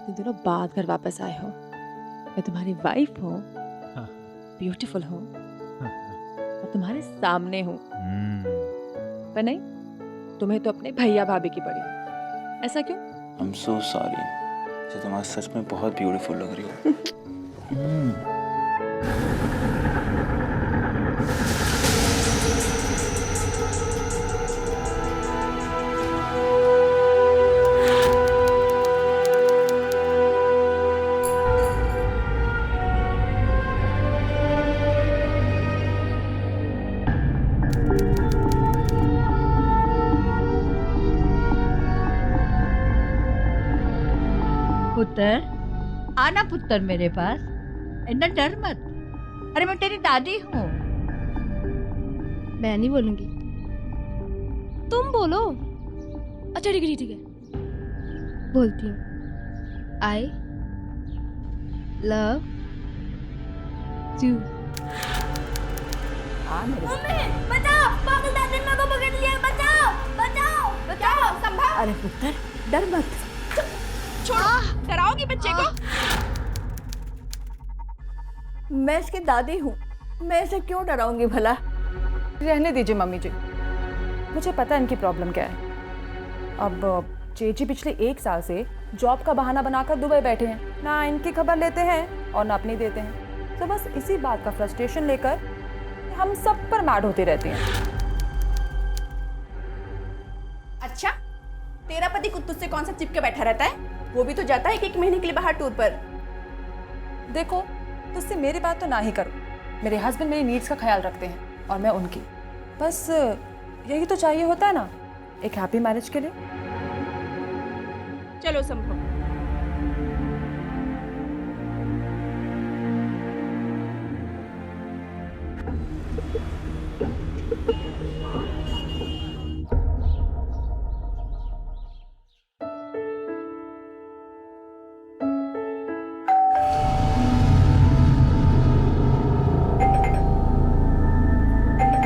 इतने दिनों बाद घर वापस आए हो। मैं तुम्हारी वाइफ हूँ, हाँ, ब्यूटीफुल हूँ हाँ, और तुम्हारे सामने हूँ, पर नहीं, तुम्हें तो अपने भैया भाभी की पड़ी है। ऐसा क्यों? I'm so sorry। मुझे तुम आज सच में बहुत ब्यूटीफुल लग रही हो। पुत्र, आना पुत्र मेरे पास। इतना डर मत। अरे मैं तेरी दादी हूँ। मैं नहीं बोलूंगी, तुम बोलो। अच्छा ठीक है ठीक है, बोलती हूँ। I love you. बचाओ, पागल दादी ने मेरे को पकड़ लिया। बचाओ बचाओ बचाओ, संभाल। अरे पुत्र, डर मत। छोड़ो, डराओगी बच्चे को? मैं इसकी दादी हूँ, मैं इसे क्यों डराऊंगी भला? रहने दीजिए मम्मी जी, मुझे पता है इनकी प्रॉब्लम क्या है। अब चेची पिछले 1 साल से जॉब का बहाना बनाकर दुबई बैठे हैं, ना इनकी खबर लेते हैं और ना अपनी देते हैं। तो बस इसी बात का फ्रस्ट्रेशन लेकर हम सब पर मैड होते रहते हैं। अच्छा, तेरा पति कुत्तू से कौन सा चिपके बैठा रहता है? वो भी तो जाता है 1 महीने के लिए बाहर टूर पर। देखो, तुझसे मेरी बात तो ना ही करो। मेरे हस्बैंड मेरी नीड्स का ख्याल रखते हैं और मैं उनकी। बस यही तो चाहिए होता है ना एक हैप्पी मैरिज के लिए। चलो संभव।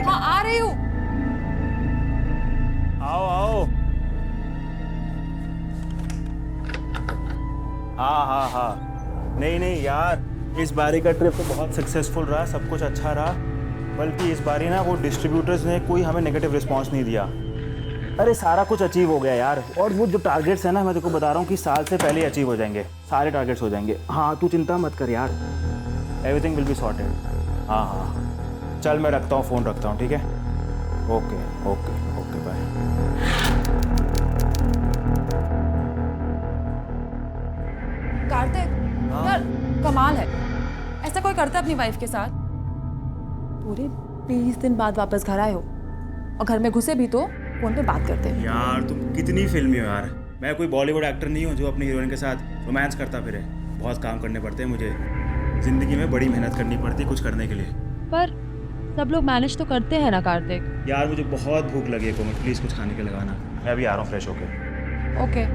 हाँ, आ रही हूँ। आओ आओ। हाँ, नहीं नहीं यार, इस बारी का ट्रिप तो बहुत सक्सेसफुल रहा, सब कुछ अच्छा रहा। बल्कि इस बारी ना वो डिस्ट्रीब्यूटर्स ने कोई हमें नेगेटिव रिस्पांस नहीं दिया। अरे सारा कुछ अचीव हो गया यार। और वो जो टारगेट्स है ना, मैं तेको बता रहा हूँ कि साल से पहले अचीव हो जाएंगे, सारे टारगेट्स हो जाएंगे। हाँ, तू चिंता मत कर यार, एवरीथिंग विल बी सॉर्टेड। हाँ हाँ, चल मैं रखता हूँ, फ़ोन रखता हूँ, ठीक है? Okay okay okay, bye. Karthik, यार कमाल है, ऐसा कोई करता है अपनी वाइफ के साथ? पूरे 20 दिन बाद वापस घर आए हो और घर में घुसे भी तो फोन पे बात करते हैं। यार तुम कितनी फिल्मी हो यार। मैं कोई बॉलीवुड एक्टर नहीं हूँ जो अपनी हीरोइन के साथ रोमांस करता फिरे। बहुत काम करने पड़ते हैं मुझे, जिंदगी में बड़ी मेहनत करनी पड़ती है कुछ करने के लिए। पर सब लोग मैनेज तो करते हैं ना कार्तिक। यार मुझे बहुत भूख लगी है कोमल, प्लीज़ कुछ खाने के लगाना। मैं अभी आ रहा हूँ फ्रेश होके। ओके।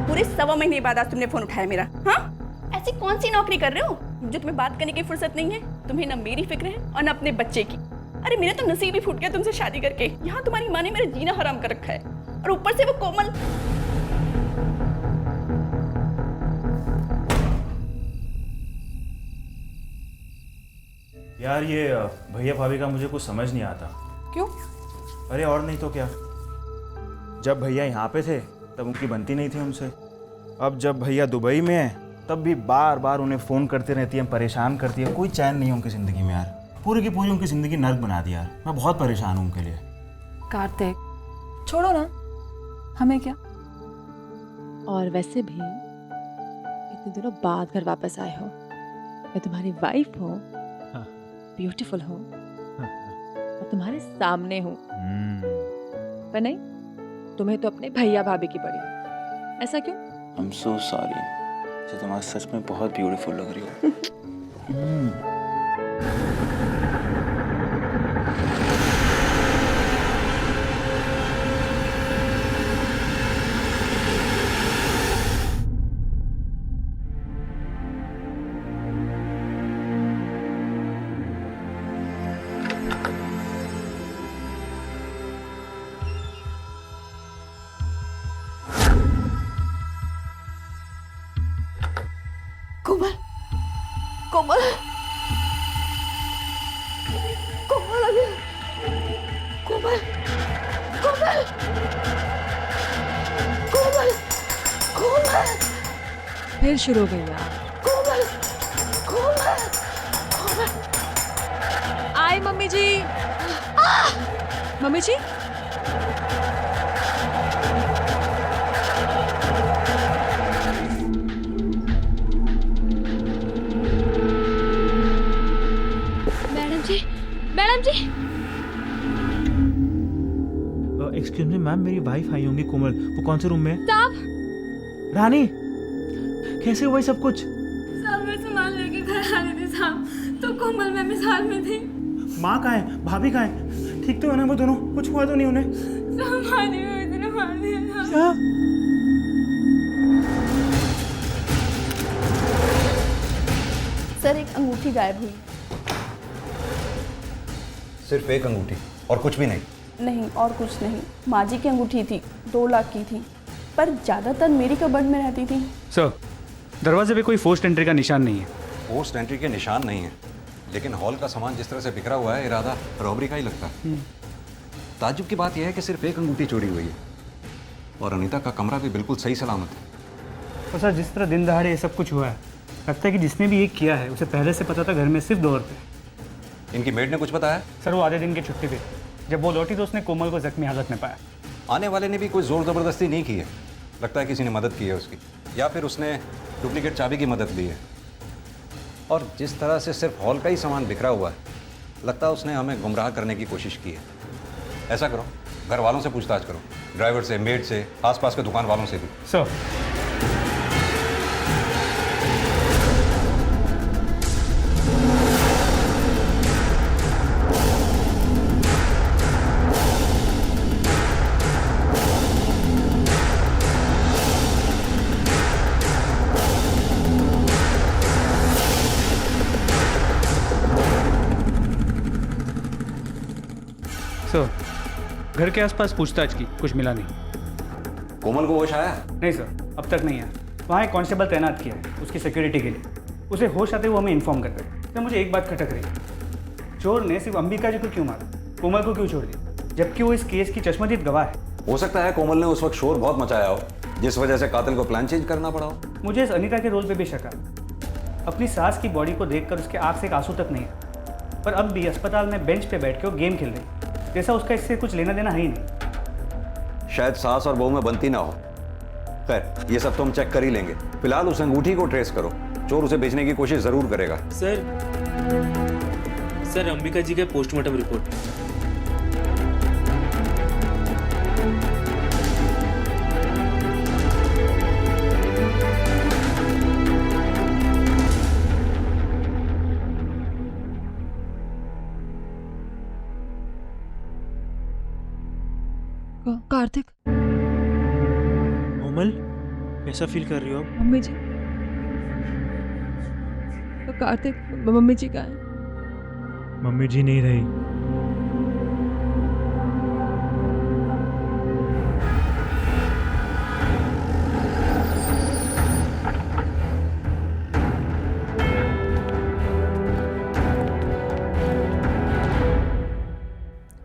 पूरे 1.25 महीने बाद आज तुमने फोन उठाया मेरा। हाँ, ऐसी कौन सी नौकरी कर रहे हो जो तुम्हें बात करने की फुर्सत नहीं है? तुम्हें ना मेरी फिक्र है और ना अपने बच्चे की। अरे मेरा तो नसीब ही फूट गया तुमसे शादी करके। यहाँ तुम्हारी माँ ने मेरा जीना हराम कर रखा है और ऊपर से वो कोमल। यार ये भैया भाभी का मुझे कुछ समझ नहीं आता। क्यों? अरे और नहीं तो क्या, जब भैया यहाँ पे थे तब उनकी बनती नहीं थी हमसे। अब जब भैया दुबई में है तब भी बार बार उन्हें फ़ोन करते रहती है, परेशान करती है। कोई चैन नहीं है उनकी ज़िंदगी में यार, पूरी की पूरी उनकी ज़िंदगी नर्क बना दी यार। मैं बहुत परेशान हूँ उनके लिए। कार्तिक, छोड़ो ना, हमें क्या। और वैसे भी इतने दिनों बाद घर वापस आए हो। मैं तुम्हारी वाइफ हूँ, हाँ, ब्यूटीफुल हूँ हाँ, और तुम्हारे सामने हूँ, पर नहीं, तुम्हें तो अपने भैया भाभी की पड़ी है। ऐसा क्यों? I'm so sorry। मुझे तुम आज सच में बहुत ब्यूटीफुल लग रही हो। कोमल कोमल अभी कोमल कोमल कोमल कोमल फिर शुरू हो गई यार। कोमल कोमल कोमल आई मम्मी जी। मम्मी जी मैडम जी मैडम जी एक्सक्यूज मी मैम, मेरी वाइफ आई होंगी कोमल, वो कौन से रूम में है? साहब रानी, कैसे हुआ ये सब कुछ? साहब मैं सामान लेके घर आ रही थी साहब, तो कोमल मैम इस हाल में थी। माँ कहाँ है, भाभी कहाँ है? ठीक तो है ना वो दोनों? कुछ हुआ तो नहीं उन्हें? साहब मारी हुई इतने मार दिया साहब। क्या? सर एक अंगूठी गायब हुई। सिर्फ एक अंगूठी और कुछ भी नहीं? नहीं और कुछ नहीं, माँ जी की अंगूठी थी, 2 लाख की थी, पर ज़्यादातर मेरी कबर्ड में रहती थी। सर, दरवाजे पे कोई फोर्स्ड एंट्री का निशान नहीं है। पोस्ट एंट्री के निशान नहीं है, लेकिन हॉल का सामान जिस तरह से बिखरा हुआ है, इरादा रॉबरी का ही लगता है। ताज्जुब की बात यह है कि सिर्फ एक अंगूठी चोरी हुई है और अनीता का कमरा भी बिल्कुल सही सलामत है। तो सर, जिस तरह दिन दहाड़े ये सब कुछ हुआ है, लगता है कि जिसने भी ये किया है उसे पहले से पता था घर में सिर्फ 2 औरतें। इनकी मेड ने कुछ बताया? सर, वो आधे दिन की छुट्टी पे, जब वो लौटी तो उसने कोमल को जख्मी हालत में पाया। आने वाले ने भी कोई जोर ज़बरदस्ती नहीं की है, लगता है किसी ने मदद की है उसकी, या फिर उसने डुप्लीकेट चाबी की मदद ली है। और जिस तरह से सिर्फ हॉल का ही सामान बिखरा हुआ है, लगता है उसने हमें गुमराह करने की कोशिश की है। ऐसा करो, घर वालों से पूछताछ करो, ड्राइवर से, मेड से, आसपास के दुकान वालों से भी। सर, घर के आसपास पूछताछ की, कुछ मिला नहीं। कोमल को होश आया? नहीं सर, अब तक नहीं आया। वहाँ एक कांस्टेबल तैनात किया है उसकी सिक्योरिटी के लिए, उसे होश आते हुए हमें इन्फॉर्म कर रहे हैं। तो मुझे एक बात खटक रही है, चोर ने सिर्फ अंबिका जी को क्यों मारा, कोमल को क्यों छोड़ दिया, जबकि वो इस केस की चश्मदीद गवाह है। हो सकता है कोमल ने उस वक्त शोर बहुत मचाया हो, जिस वजह से कातिल को प्लान चेंज करना पड़ा हो। मुझे इस अनीता के रोल पे भी शक है। अपनी सास की बॉडी को देखकर उसके आंख से एक आंसू तक नहीं है, पर अब भी अस्पताल में बेंच पे बैठ के वो गेम खेल रही, जैसा उसका इससे कुछ लेना देना है ही नहीं। शायद सास और बहू में बनती ना हो। खैर, ये सब तो हम चेक कर ही लेंगे। फिलहाल उस अंगूठी को ट्रेस करो, चोर उसे बेचने की कोशिश जरूर करेगा। सर अंबिका जी का पोस्टमार्टम रिपोर्ट। कार्तिक, कोमल, कैसा फील कर रही हो अब? मम्मी जी, कार्तिक, मम्मी जी कहाँ है? मम्मी जी नहीं रही।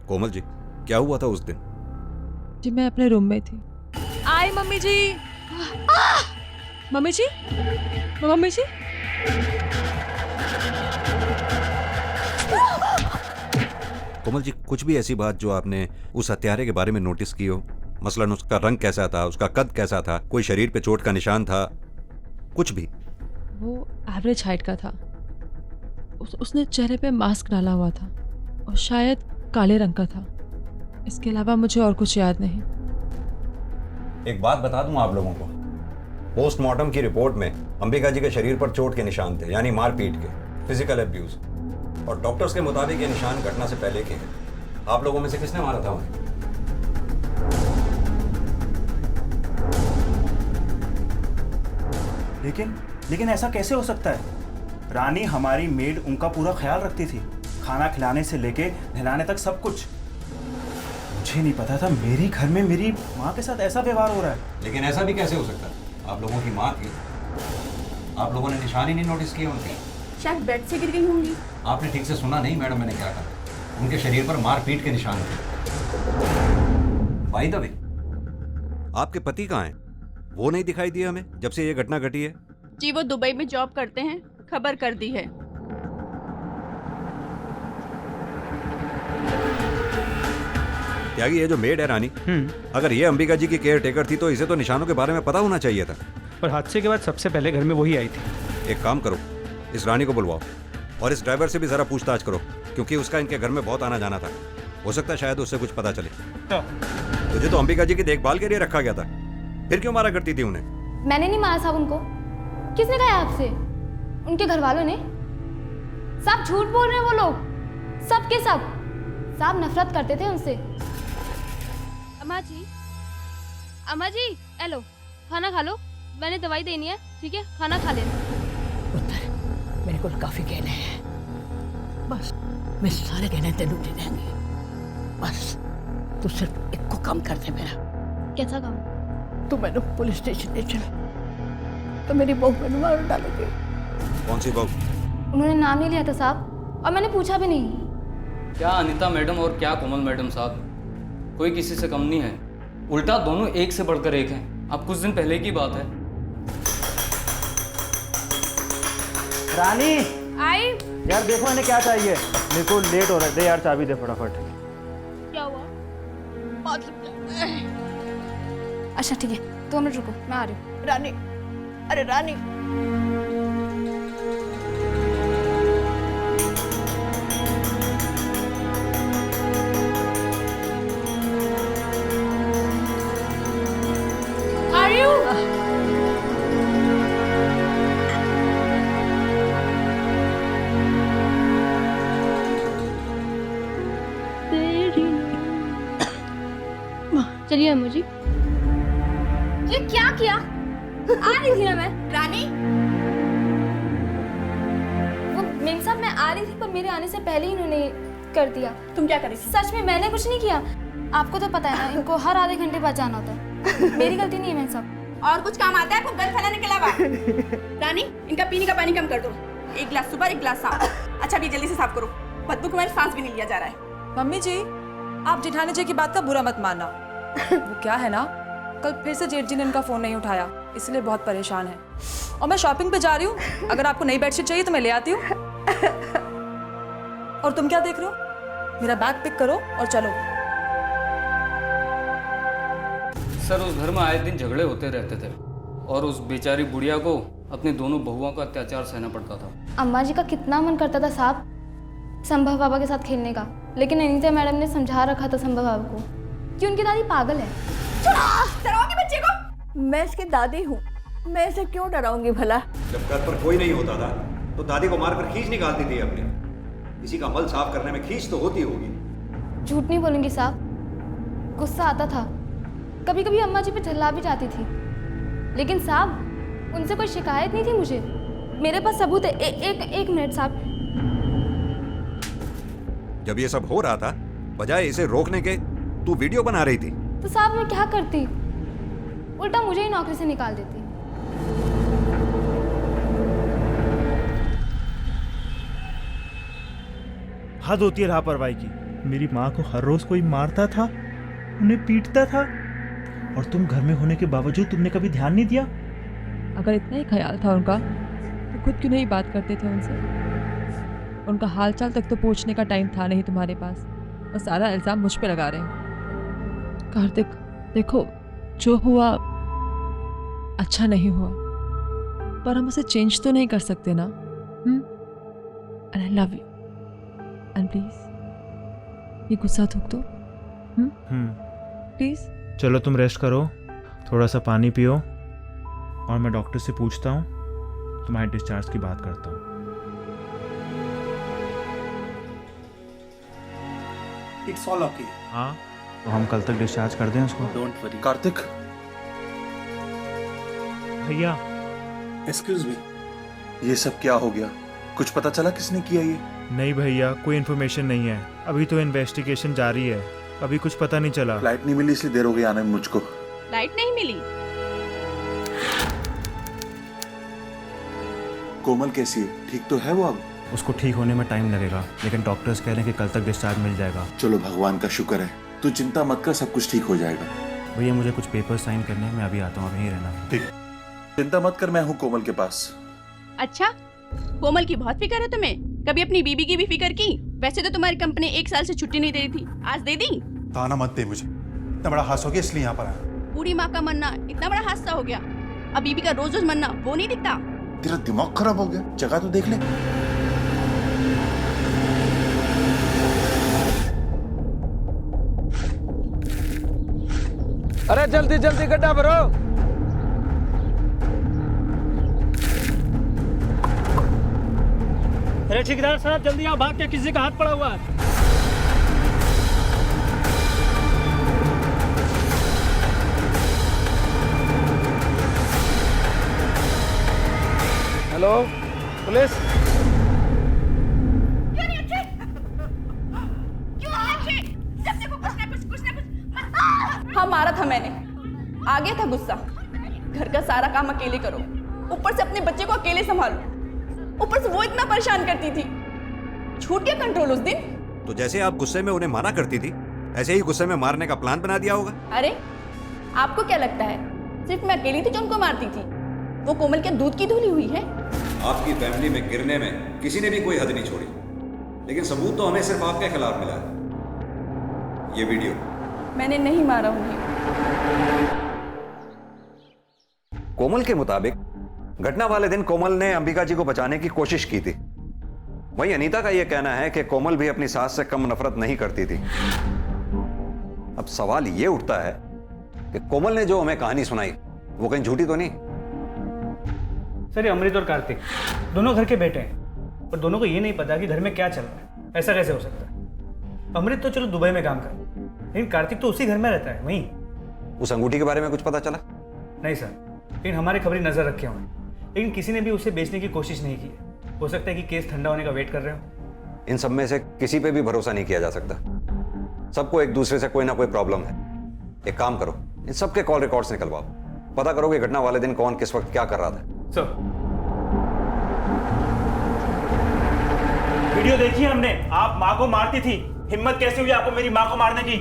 कोमल जी, क्या हुआ था उस दिन? जी मैं अपने रूम में थी। आई मम्मी जी। मम्मी जी, मम्मी जी। कोमल जी, कुछ भी ऐसी बात जो आपने उस हत्यारे के बारे में नोटिस की हो? मसलन उसका रंग कैसा था, उसका कद कैसा था, कोई शरीर पे चोट का निशान था, कुछ भी? वो एवरेज हाइट का था। उसने चेहरे पे मास्क डाला हुआ था और शायद काले रंग का था। इसके अलावा मुझे और कुछ याद नहीं। एक बात बता दूं आप लोगों को, पोस्टमार्टम की रिपोर्ट में अंबिका जी के शरीर पर चोट के निशान थे, यानी मारपीट के, फिजिकल अब्यूज, और डॉक्टर्स के मुताबिक ये निशान घटना से पहले के हैं। आप लोगों में से किसने मारा था उन्हें? लेकिन ऐसा कैसे हो सकता है? रानी हमारी मेड उनका पूरा ख्याल रखती थी, खाना खिलाने से लेके नहलाने तक सब कुछ। मुझे नहीं पता था मेरे घर में मेरी माँ के साथ ऐसा व्यवहार हो रहा है। लेकिन ऐसा भी कैसे हो सकता है? आप लोगों की माँ थी, आप लोगों ने निशान ही नहीं नोटिस किए उनके? शायद बेड से गिर गई होंगी। आपने ठीक से सुना नहीं मैडम, मैंने क्या कहा? उनके शरीर पर मारपीट के निशान थे। बाय द वे, आपके पति कहाँ हैं? वो नहीं दिखाई दिए हमें जब से ये घटना घटी है। जी वो दुबई में जॉब करते हैं, खबर कर दी है। त्यागी, ये जो मेड है रानी, अगर ये अंबिका जी की केयर टेकर थी तो इसे तो निशानों के बारे में पता होना चाहिए था। पर हादसे के बाद सबसे पहले घर में वही आई थी। एक काम करो, इस रानी को बुलवाओ और इस ड्राइवर से भी जरा पूछताछ करो, क्योंकि उसका इनके घर में बहुत आना जाना था। हो सकता है शायद उससे कुछ पता चले। तुझे तो अंबिका जी की देखभाल के लिए रखा गया था, फिर क्यों मारा करती थी उन्हें? मैंने नहीं मारा साहब उनको। किसने कहा आपसे? उनके घर वालों ने। साहब झूठ बोल रहे हैं वो लोग, सब के सब। साहब नफरत करते थे उनसे। अम्मा जी हेलो, खाना खा लो, मैंने दवाई देनी है, ठीक है? खाना खा लेना। पुत्र मेरे को काफी गहने हैं, बस मैं सारे गहने तेनू दे देंगे। बस तू सिर्फ एक को काम कर दे मेरा। कैसा काम? तू मैंने पुलिस स्टेशन ले चला तो मेरी बहू मैंने मार डालोगे। कौन सी बहू? उन्होंने नाम नहीं लिया था साहब, और मैंने पूछा भी नहीं। क्या अनीता मैडम और क्या कोमल मैडम साहब, कोई किसी से कम नहीं है। उल्टा दोनों एक से बढ़कर एक हैं। अब कुछ दिन पहले की बात है। रानी आई। यार देखो इन्हें क्या चाहिए, मेरे को लेट हो रहा है। दे यार चाबी दे फटाफट। क्या हुआ? अच्छा ठीक है, 2 मिनट रुको, मैं आ रही हूँ। रानी, अरे रानी, आ रही हूँ। चलिए अम्मा जी। ये क्या किया? आ रही थी ना मैं। रानी वो मेम साहब मैं आ रही थी, पर मेरे आने से पहले ही इन्होंने कर दिया। तुम क्या कर रही थी? सच में मैंने कुछ नहीं किया। आपको तो पता है ना, इनको हर आधे घंटे बाद जाना होता है। मेरी गलती नहीं है मेम साहब। और कुछ काम आता है आपको गन फैलाने के अलावा? रानी इनका पीने का पानी कम कर दो, 1 गिलास सुबह 1 गिलास शाम। अच्छा अभी जल्दी से साफ करो, बदबू को मेरे सांस भी नहीं लिया जा रहा है। मम्मी जी, आप जेठानी जी की बात का बुरा मत मानना। वो क्या है ना, कल फिर से जेठ जी ने इनका फोन नहीं उठाया, इसलिए बहुत परेशान है। और मैं शॉपिंग पे जा रही हूँ, अगर आपको नई बेडशीट चाहिए तो मैं ले आती हूँ। और तुम क्या देख रहे हो? मेरा बैग पिक करो और चलो। सर उस घर में आए दिन झगड़े होते रहते थे और उस बेचारी बुढ़िया को अपनी दोनों बहुओं का अत्याचार सहना पड़ता था। अम्मा जी का कितना मन करता था साहब संभव बाबा के साथ खेलने का, लेकिन अनीता मैडम ने समझा रखा था संभव बाबा को कि उनकी दादी पागल है। डराओगे बच्चे को? मैं इसकी दादी हूँ, मैं इसे क्यों डराऊंगी भला? जब घर पर कोई नहीं होता था तो दादी को मारकर खींच निकालती थी अपने। किसी का मल साफ करने में खींच तो होती होगी। झूठ नहीं बोलूंगी साहब, गुस्सा आता था, कभी कभी अम्मा जी पे चिल्ला भी जाती थी, लेकिन साहब उनसे कोई शिकायत नहीं थी मुझे। मेरे पास सबूत है। एक मिनट साहब। जब ये सब हो रहा था, बजाय इसे रोकने के तू वीडियो बना रही थी। तो साहब मैं क्या करती, उल्टा मुझे ही नौकरी से निकाल देती। हद होती है लापरवाही की। मेरी माँ को हर रोज कोई मारता था, उन्हें पीटता था, और तुम घर में होने के बावजूद तुमने कभी ध्यान नहीं दिया। अगर इतना ही ख्याल था उनका तो खुद क्यों नहीं बात करते थे उनसे? उनका हालचाल तक तो पूछने का टाइम था नहीं तुम्हारे पास, और सारा इल्ज़ाम मुझ पे लगा रहे हो। कार्तिक देखो, जो हुआ अच्छा नहीं हुआ, पर हम उसे चेंज तो नहीं कर सकते ना। And I love you, and please ये गुस्सा थूक दो प्लीज। चलो तुम रेस्ट करो, थोड़ा सा पानी पियो, और मैं डॉक्टर से पूछता हूँ, तुम्हारे डिस्चार्ज की बात करता हूँ। It's all okay. हाँ तो हम कल तक डिस्चार्ज कर दें उसको। Don't worry. कार्तिक, भैया एक्सक्यूज मी, ये सब क्या हो गया? कुछ पता चला किसने किया ये? नहीं भैया, कोई इन्फॉर्मेशन नहीं है, अभी तो इन्वेस्टिगेशन जारी है, अभी कुछ पता नहीं चला। फ्लाइट नहीं मिली इसलिए देर हो गई आने में मुझको। लाइट नहीं मिली? कोमल कैसी है? ठीक तो है वो अब? उसको ठीक होने में टाइम लगेगा, लेकिन डॉक्टर्स कह रहे हैं कि कल तक डिस्चार्ज मिल जाएगा। चलो भगवान का शुक्र है। तू चिंता मत कर, सब कुछ ठीक हो जाएगा। भैया मुझे कुछ पेपर साइन करने हैं, मैं अभी आता हूँ, यहीं रहना। ठीक, चिंता मत कर, मैं हूँ कोमल के पास। अच्छा, कोमल की बहुत फिक्र है तुम्हें? कभी अपनी बीबी की भी फिक्र की? वैसे तो तुम्हारी कंपनी 1 साल से छुट्टी नहीं दे रही थी, आज दे दी? ताना मत दे मुझे, इतना बड़ा हादसा हो गया इसलिए यहाँ पर आया। पूरी माँ का मरना इतना बड़ा हादसा हो गया, अब बीबी का रोज रोज मरना वो नहीं दिखता? तेरा दिमाग खराब हो गया, जगह तो देख ले। अरे जल्दी जल्दी गड्ढा भरो। अरे ठेकेदार साहब जल्दी आओ, भाग के किसी का हाथ पड़ा हुआ है। Hello police. क्यों नहीं अच्छे? क्यों अच्छे? जब देखो कुछ ना कुछ हाँ मारा था मैंने, आ गया था गुस्सा। घर का सारा काम अकेले करो, ऊपर से अपने बच्चे को अकेले संभालो, ऊपर से वो इतना परेशान करती थी। छूट गया कंट्रोल उस दिन। तो जैसे आप गुस्से में उन्हें मारा करती थी, ऐसे ही गुस्से में मारने का प्लान बना दिया होगा। अरे आपको क्या लगता है सिर्फ मैं अकेली थी जो उनको मारती थी? वो कोमल क्या दूध की धुली हुई है? आपकी फैमिली में गिरने में किसी ने भी कोई हद नहीं छोड़ी, लेकिन सबूत तो हमें सिर्फ आपके खिलाफ मिला है। ये वीडियो मैंने नहीं मारा उन्हें। कोमल के मुताबिक घटना वाले दिन कोमल ने अंबिका जी को बचाने की कोशिश की थी। वहीं अनीता का यह कहना है कि कोमल भी अपनी सास से कम नफरत नहीं करती थी। अब सवाल यह उठता है कि कोमल ने जो हमें कहानी सुनाई वो कहीं झूठी तो नहीं? सर ये अमृत और कार्तिक दोनों घर के बेटे हैं, और दोनों को ये नहीं पता कि घर में क्या चल रहा है। ऐसा कैसे हो सकता है? अमृत तो चलो दुबई में काम कर, लेकिन कार्तिक तो उसी घर में रहता है वहीं। उस अंगूठी के बारे में कुछ पता चला? नहीं सर, लेकिन हमारे खबरी नजर रखे हुए हैं, लेकिन किसी ने भी उसे बेचने की कोशिश नहीं की। हो सकता है कि केस ठंडा होने का वेट कर रहे हो। इन सब में से किसी पे भी भरोसा नहीं किया जा सकता। सबको एक दूसरे से कोई ना कोई प्रॉब्लम है। एक काम करो, इन सबके कॉल रिकॉर्ड्स निकलवाओ, पता करो कि घटना वाले दिन कौन किस वक्त क्या कर रहा था। सर वीडियो देखी हमने, आप माँ को मारती थी। हिम्मत कैसे हुई आपको मेरी माँ को मारने की?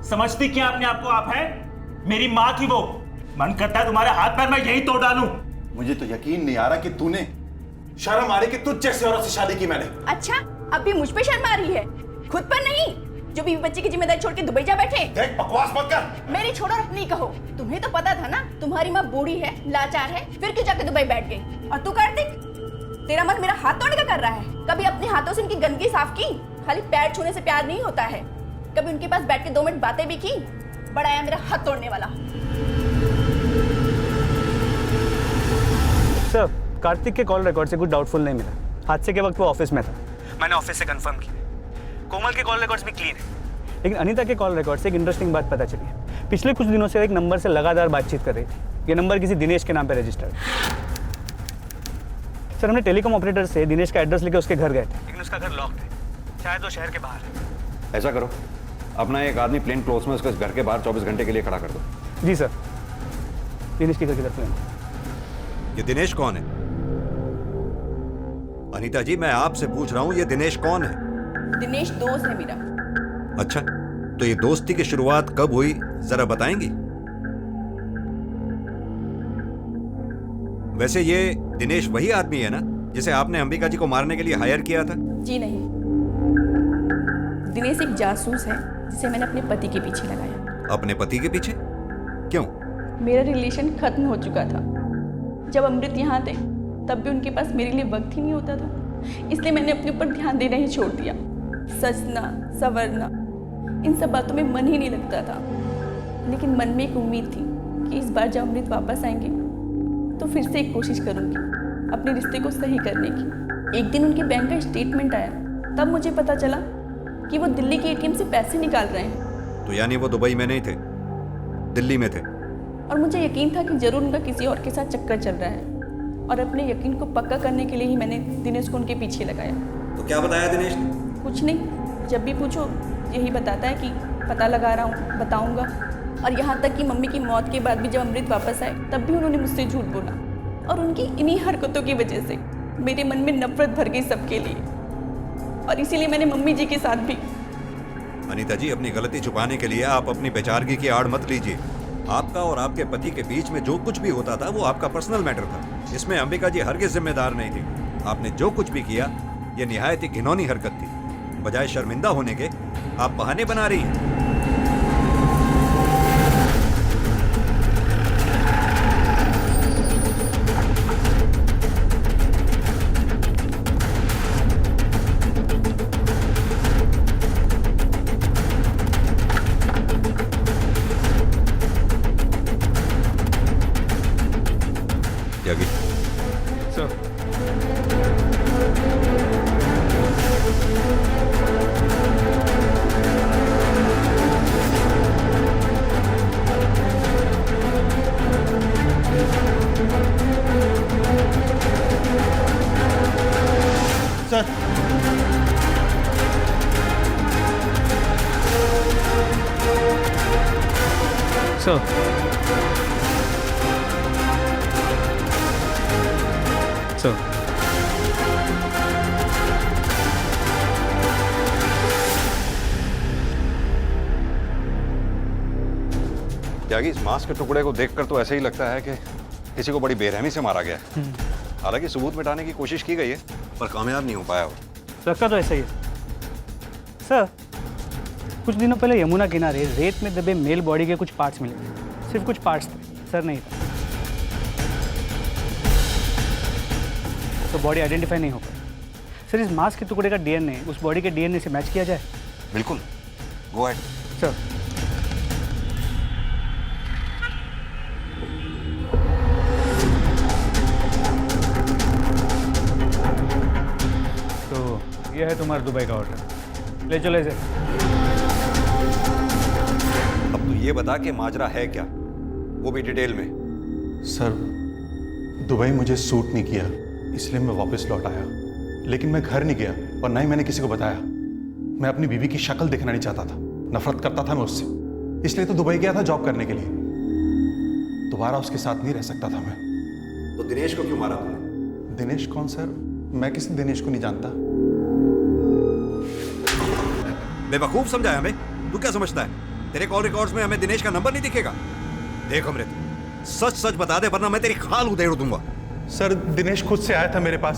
समझती क्या अपने आप को आप है? मेरी माँ थी वो। मन करता है तुम्हारे हाथ पैर मैं यही तोड़ डालूं। मुझे तो यकीन नहीं आ रहा कि तूने शर्म आ रही कि तुझ जैसे औरत से शादी की मैंने। अच्छा अब भी मुझ पे शर्म आ रही है, खुद पर नहीं, जो बीवी बच्चे की जिम्मेदारी छोड़ के दुबई जा बैठे। देख बकवास मत कर। मेरी छोड़ो और अपनी कहो। तुम्हें तो पता था ना तुम्हारी माँ बूढ़ी है, लाचार है, फिर क्यों जाके दुबई बैठ गई? और तू कार्तिक, तेरा मन मेरा हाथ तोड़ने का कर रहा है। कभी अपने हाथों से उनकी गंदगी साफ की? खाली पैर छूने से प्यार नहीं होता है। कभी उनके पास बैठ के 2 मिनट बातें भी की? बड़ा आया मेरा हाथ तोड़ने वाला। सर कार्तिक के कॉल रिकॉर्ड से कुछ डाउटफुल नहीं मिला। हादसे के वक्त वो ऑफिस में था, मैंने ऑफिस से कंफर्म किया। कोमल के कॉल रिकॉर्ड्स भी क्लीन है, लेकिन अनीता के कॉल रिकॉर्ड से एक इंटरेस्टिंग बात पता चली है। पिछले कुछ दिनों से एक नंबर से लगातार बातचीत कर रही थी। ये नंबर किसी दिनेश के नाम पे रजिस्टर्ड है। सर हमने टेलीकॉम ऑपरेटर से दिनेश का एड्रेस लेके उसके घर गए थे, लेकिन उसका घर लॉक्ड है। शायद वो शहर के बाहर है। ऐसा करो, अपना एक आदमी प्लेन क्लोथ में उसके घर के बाहर 24 घंटे के लिए खड़ा कर दो। जी सर। दिनेश की घर की तरफ लेना। ये दिनेश कौन है? अनीता जी मैं आपसे पूछ रहा हूं, ये दिनेश कौन है? दिनेश दोस्त है मेरा। अच्छा, तो ये दोस्ती की शुरुआत कब हुई जरा बताएंगी? वैसे ये दिनेश वही आदमी है ना जिसे आपने अंबिका जी को मारने के लिए हायर किया था? जी नहीं, दिनेश एक जासूस है जिसे मैंने अपने पति के पीछे लगाया। अपने पति के पीछे? क्यों? मेरा रिलेशन खत्म हो चुका था। जब अमृत यहाँ थे तब भी उनके पास मेरे लिए वक्त ही नहीं होता था, इसलिए मैंने अपने ऊपर ध्यान देना ही छोड़ दिया। सजना संवरना इन सब बातों में मन ही नहीं लगता था। लेकिन मन में एक उम्मीद थी कि इस बार जब अमृत वापस आएंगे तो फिर से एक कोशिश करूँगी अपने रिश्ते को सही करने की। एक दिन उनके बैंक का स्टेटमेंट आया, तब मुझे पता चला कि वो दिल्ली के ATM से पैसे निकाल रहे हैं। तो यानी वो दुबई में नहीं थे, दिल्ली में थे? और मुझे यकीन था कि जरूर उनका किसी और के साथ चक्कर चल रहा है, और अपने यकीन को पक्का करने के लिए ही मैंने दिनेश को उनके पीछे लगाया। तो क्या बताया दिनेश ने? कुछ नहीं, जब भी पूछो यही बताता है कि पता लगा रहा हूँ, बताऊँगा। और यहाँ तक कि मम्मी की मौत के बाद भी जब अमृत वापस आए तब भी उन्होंने मुझसे झूठ बोला, और उनकी इन्हीं हरकतों की वजह से मेरे मन में नफरत भर गई सबके लिए, और इसीलिए मैंने मम्मी जी के साथ भी। अनीता जी, अपनी गलती छुपाने के लिए आप अपनी बेचारगी की आड़ मत लीजिए। आपका और आपके पति के बीच में जो कुछ भी होता था वो आपका पर्सनल मैटर था। इसमें अंबिका जी हरगिज़ जिम्मेदार नहीं थी। आपने जो कुछ भी किया ये निहायत ही घिनौनी हरकत थी। बजाय शर्मिंदा होने के आप बहाने बना रही हैं। त्यागी, सर, सर, सर, सर, त्यागी, इस मांस के टुकड़े को देखकर तो ऐसे ही लगता है कि किसी को बड़ी बेरहमी से मारा गया है। हालांकि सबूत मिटाने की कोशिश की गई है पर कामयाब नहीं हो पाया वो। लगता तो ऐसा ही है। सर, कुछ दिनों पहले यमुना किनारे रेत में दबे मेल बॉडी के कुछ पार्ट्स मिले थे। सिर्फ कुछ पार्ट्स थे, सर नहीं था। तो बॉडी आइडेंटिफाई नहीं हो पाई। सर, इस मांस के टुकड़े का डीएनए उस बॉडी के डीएनए से मैच किया जाए? बिल्कुल, गो अहेड। सर, तो यह है तुम्हारा दुबई का ऑर्डर। ले चलो इसे। अब तू ये बता कि माजरा है क्या, वो भी डिटेल में। सर, दुबई मुझे सूट नहीं किया, इसलिए मैं वापस लौट आया। लेकिन मैं घर नहीं गया और ना ही मैंने किसी को बताया। मैं अपनी बीवी की शक्ल देखना नहीं चाहता था, नफरत करता था मैं उससे। इसलिए तो दुबई गया था जॉब करने के लिए। दोबारा उसके साथ नहीं रह सकता था मैं। तो दिनेश को क्यों मारा तूने? दिनेश कौन सर? मैं किसी दिनेश को नहीं जानता। बेवकूफ समझा है हमें? तू क्या समझता है तेरे कॉल रिकॉर्ड्स में हमें दिनेश का नंबर नहीं दिखेगा? देख अमृत, सच सच बता दे वरना मैं तेरी खाल उधेड़ दूंगा। सर, दिनेश खुद से आया था मेरे पास।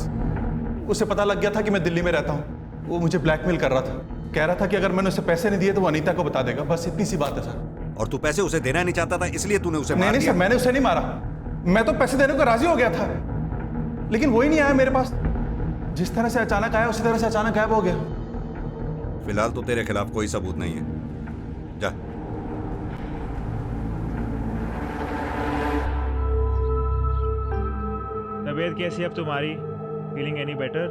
उसे पता लग गया था कि मैं दिल्ली में रहता हूँ। वो मुझे ब्लैकमेल कर रहा था। कह रहा था कि अगर मैंने उसे पैसे नहीं दिए तो वो अनीता को बता देगा। बस इतनी सी बात है सर। और तू पैसे उसे देना नहीं चाहता था इसलिए तूने उसे मार नहीं दिया? सर, मैंने उसे नहीं मारा। मैं तो पैसे देने को राजी हो गया था, लेकिन वो ही नहीं आया मेरे पास। जिस तरह से अचानक आया उसी तरह से अचानक गायब हो गया। फिलहाल तो तेरे खिलाफ कोई सबूत नहीं है। जा। तबीयत कैसी है अब तुम्हारी? Feeling any better?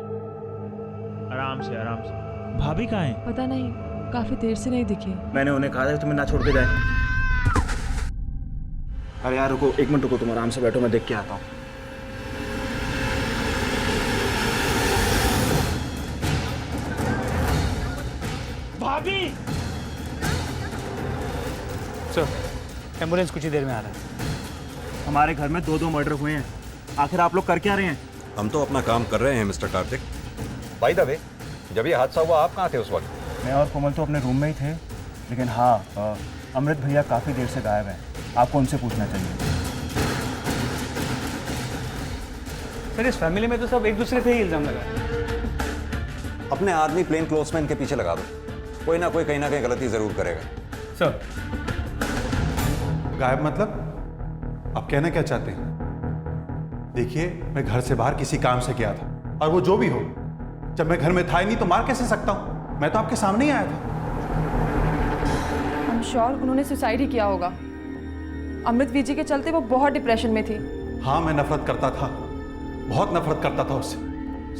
आराम से आराम से। भाभी कहाँ हैं? पता नहीं, काफी देर से नहीं दिखे। मैंने उन्हें कहा था कि तुम्हें ना छोड़ के जाए। अरे यार रुको, एक मिनट रुको, तुम आराम से बैठो, मैं देख के आता हूँ। भाभी! सर, एम्बुलेंस कुछ ही देर में आ रहा है। हमारे घर में 2 मर्डर हुए हैं। आखिर आप लोग कर क्या रहे हैं? हम तो अपना काम कर रहे हैं mister Kartik. By the way, जब ये हादसा हुआ आप कहाँ थे उस वक्त? मैं और कोमल तो अपने रूम में ही थे, लेकिन हाँ, अमृत भैया काफ़ी देर से गायब हैं। आपको उनसे पूछना चाहिए। सर, इस फैमिली में तो सब एक दूसरे पे ही इल्जाम लगा। अपने आदमी प्लेन क्लोथ्समैन के पीछे लगा दो, कोई ना कोई कहीं ना कहीं गलती जरूर करेगा। सर, गायब मतलब? आप कहना क्या चाहते हैं? देखिए, मैं घर से बाहर किसी काम से गया था, और वो जो भी हो, जब मैं घर में था ही नहीं तो मार कैसे सकता हूं? मैं तो आपके सामने ही आया था। I'm sure उन्होंने सुसाइड ही किया होगा। अमृत वीजी के चलते वो बहुत डिप्रेशन में थी। हाँ, मैं नफरत करता था, बहुत नफरत करता था उससे।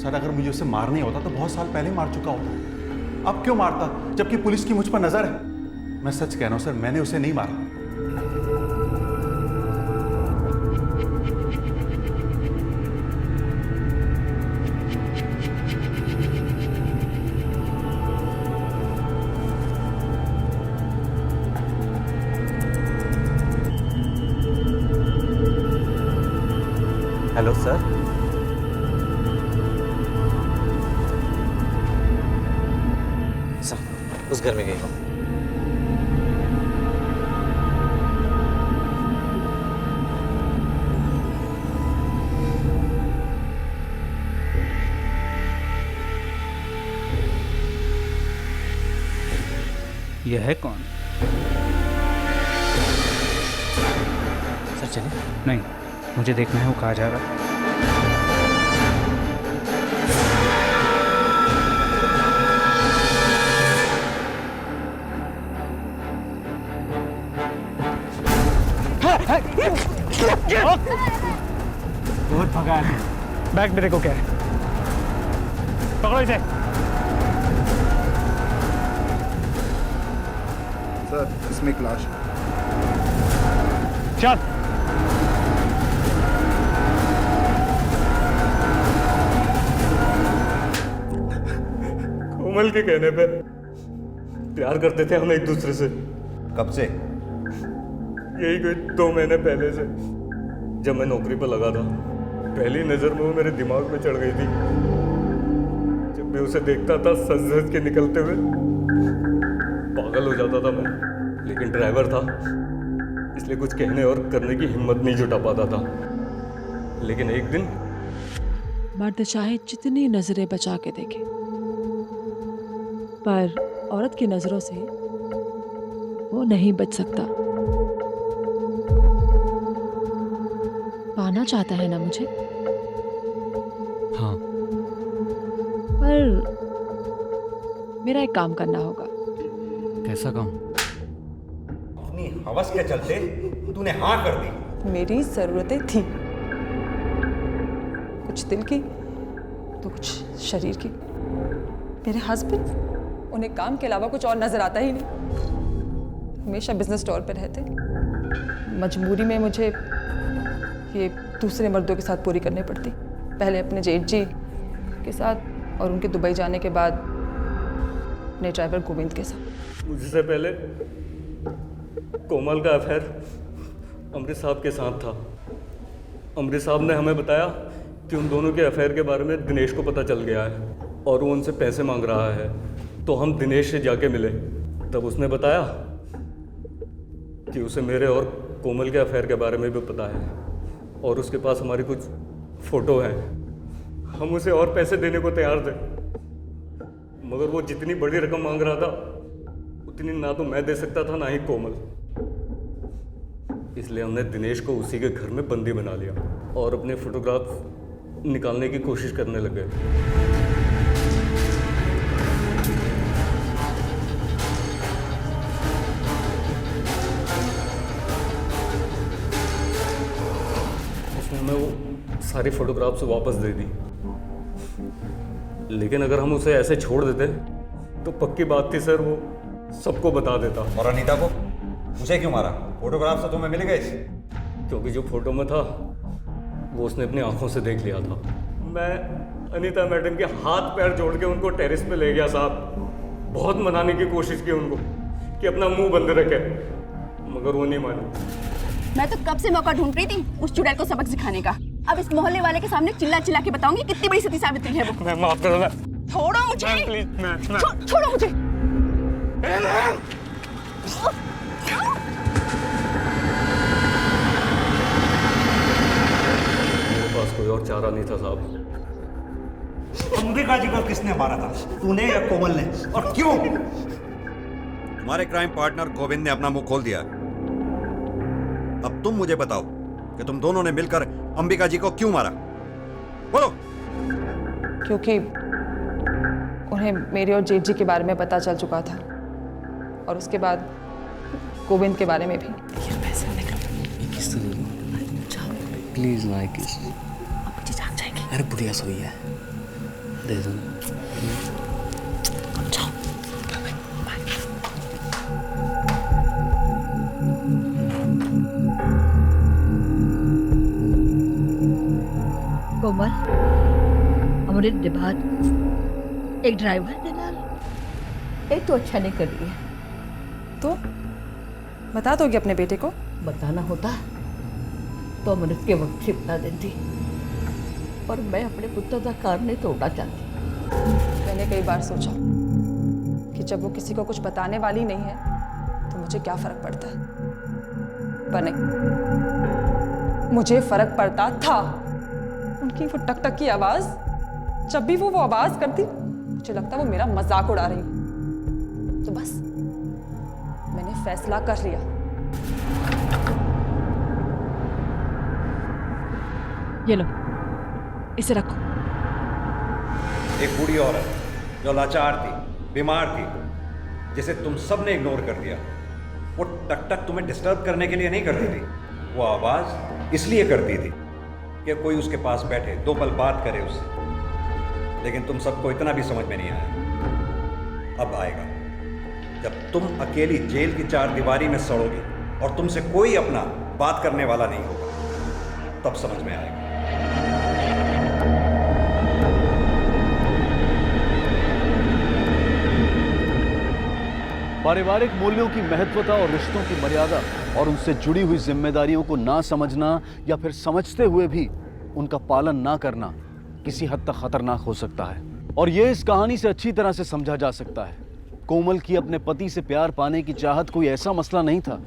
सर, अगर मुझे उसे मारना ही होता तो बहुत साल पहले मार चुका होता। अब क्यों मारता, जबकि पुलिस की मुझ पर नजर है? मैं सच कह रहा हूं सर, मैंने उसे नहीं मारा। Hello sir. उस घर में गई हो? यह है कौन? सर चलिए। नहीं, मुझे देखना है वो कहाँ जा रहा है। बहुत भगा है। बैग मेरे को क्या है? पकड़ो इसे। सर इसमें एक लाश है। चल। कोमल के कहने पे प्यार करते थे हम एक दूसरे से। कब से? यही कोई 2 महीने पहले से, जब मैं नौकरी पर लगा था। पहली नजर में वो मेरे दिमाग में चढ़ गई थी। जब मैं उसे देखता था सज सज के निकलते हुए, पागल हो जाता था मैं। लेकिन ड्राइवर था, इसलिए कुछ कहने और करने की हिम्मत नहीं जुटा पाता था। लेकिन एक दिन मर्द चाहे जितनी नजरें बचा के देखे, पर औरत की नजरों से वो नहीं बच सकता। पाना चाहता है ना मुझे? हाँ। पर मेरा एक काम करना होगा। कैसा काम? अपनी हवस के चलते तूने हाँ कर दी। मेरी ज़रूरतें थी, कुछ दिल की तो कुछ शरीर की। मेरे हस्बैंड, उन्हें काम के अलावा कुछ और नज़र आता ही नहीं। हमेशा बिजनेस टूर पे रहते। मजबूरी में मुझे ये दूसरे मर्दों के साथ पूरी करनी पड़ती। पहले अपने जेठ जी के साथ और उनके दुबई जाने के बाद अपने ड्राइवर गोविंद के साथ। मुझसे पहले कोमल का अफेयर अमृत साहब के साथ था। अमृत साहब ने हमें बताया कि उन दोनों के अफेयर के बारे में दिनेश को पता चल गया है और वो उनसे पैसे मांग रहा है। तो हम दिनेश से जाके मिले। तब उसने बताया कि उसे मेरे और कोमल के अफेयर के बारे में भी पता है और उसके पास हमारी कुछ फ़ोटो हैं। हम उसे और पैसे देने को तैयार थे, मगर वो जितनी बड़ी रकम मांग रहा था उतनी ना तो मैं दे सकता था, ना ही कोमल। इसलिए हमने दिनेश को उसी के घर में बंदी बना लिया और अपने फोटोग्राफ निकालने की कोशिश करने लगे। उसने हमें वो सारी फोटोग्राफ्स वापस दे दी। लेकिन अगर हम उसे ऐसे छोड़ देते तो पक्की बात थी सर, वो सबको बता देता। और अनीता को उसे क्यों मारा? फोटोग्राफ तो तुम्हें मिल गए। क्योंकि जो फोटो में था वो उसने अपनी आंखों से देख लिया था। मैं अनीता मैडम के हाथ पैर जोड़ के उनको टेरेस पे ले गया साहब। बहुत मनाने की कोशिश की उनको कि अपना मुंह बंद रखे, मगर वो नहीं मानी। मैं तो कब से मौका ढूंढ रही थी उस चुड़ैल को सबक सिखाने का। अब इस मोहल्ले वाले के सामने चिल्ला चिल्ला के बताऊंगी कितनी बड़ी सती सावित्री है वो। मैं माफ करो। छोड़ो मुझे प्लीज। छोड़ो मुझे। मेरे पास कोई और चारा नहीं था साहब। अंबिका जी को किसने मारा था, तूने या कोमल ने, और क्यों? तुम्हारे क्राइम पार्टनर गोविंद ने अपना मुंह खोल दिया। अब तुम मुझे बताओ कि तुम दोनों ने मिलकर अंबिका जी को क्यों मारा? बोलो। क्योंकि उन्हें मेरे और जेठ जी के बारे में पता चल चुका था और उसके बाद गोविंद के बारे में भी। किस तो प्लीज ना किस। अब मुझे जाग जाएंगे। अरे बुढ़िया सोई है, दे दो। कोमल, अमृत डिबात एक ड्राइवर दलाल, एक तो अच्छा नहीं कर रही है। तो बता दोगे अपने बेटे को? बताना होता तो अमृत के वक्त से बता देती, पर मैं अपने पुत्र का कार नहीं तोड़ना चाहती। मैंने कई बार सोचा कि जब वो किसी को कुछ बताने वाली नहीं है तो मुझे क्या फर्क पड़ता है। पर नहीं, मुझे फर्क पड़ता था। उनकी वो टक टक की आवाज, जब भी वो आवाज करती मुझे लगता वो मेरा मजाक उड़ा रही। तो बस मैंने फैसला कर लिया। ये लो, इसे रखो। एक बूढ़ी औरत जो लाचार थी, बीमार थी, जिसे तुम सब ने इग्नोर कर दिया, वो टक टक तुम्हें डिस्टर्ब करने के लिए नहीं करती थी। वो आवाज इसलिए करती थी कि कोई उसके पास बैठे, 2 पल बात करे उससे। लेकिन तुम सबको इतना भी समझ में नहीं आया। अब आएगा, जब तुम अकेली जेल की 4 दीवारी में सड़ोगी और तुमसे कोई अपना बात करने वाला नहीं होगा, तब समझ में आएगा। पारिवारिक मूल्यों की महत्वता और रिश्तों की मर्यादा और उनसे जुड़ी हुई जिम्मेदारियों को ना समझना या फिर समझते हुए भी उनका पालन ना करना किसी हद तक खतरनाक हो सकता है। और ये इस कहानी से अच्छी तरह से समझा जा सकता है। कोमल की अपने पति से प्यार पाने की चाहत कोई ऐसा मसला नहीं था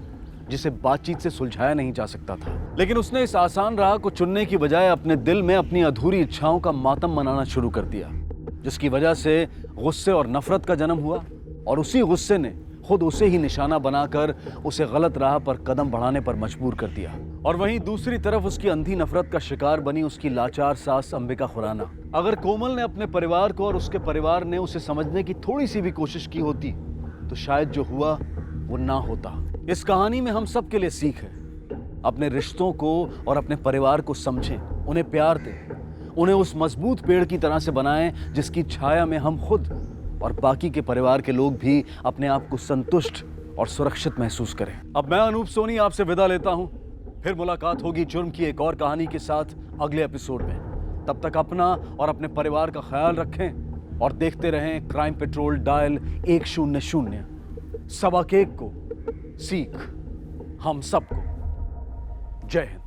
जिसे बातचीत से सुलझाया नहीं जा सकता था, लेकिन उसने इस आसान राह को चुनने की बजाय अपने दिल में अपनी अधूरी इच्छाओं का मातम मनाना शुरू कर दिया, जिसकी वजह से गुस्से और नफरत का जन्म हुआ। और उसी गुस्से ने खुद उसे ही निशाना बनाकर उसे गलत राह पर कदम बढ़ाने पर मजबूर कर दिया। और वहीं दूसरी तरफ उसकी अंधी नफरत का शिकार बनी उसकी लाचार सास अंबिका खुराना। अगर कोमल ने अपने परिवार को और उसके परिवार ने उसे समझने की थोड़ी सी भी कोशिश की होती तो शायद जो हुआ वो ना होता। इस कहानी में हम सब के लिए सीख है, अपने रिश्तों को और अपने परिवार को समझें, उन्हें प्यार दें, उन्हें उस मजबूत पेड़ की तरह से बनाएं जिसकी छाया में हम खुद और बाकी के परिवार के लोग भी अपने आप को संतुष्ट और सुरक्षित महसूस करें। अब मैं अनूप सोनी आपसे विदा लेता हूं। फिर मुलाकात होगी जुर्म की एक और कहानी के साथ अगले एपिसोड में। तब तक अपना और अपने परिवार का ख्याल रखें और देखते रहें क्राइम पेट्रोल डायल 100। सबक एक को सीख हम सबको। जय हिंद।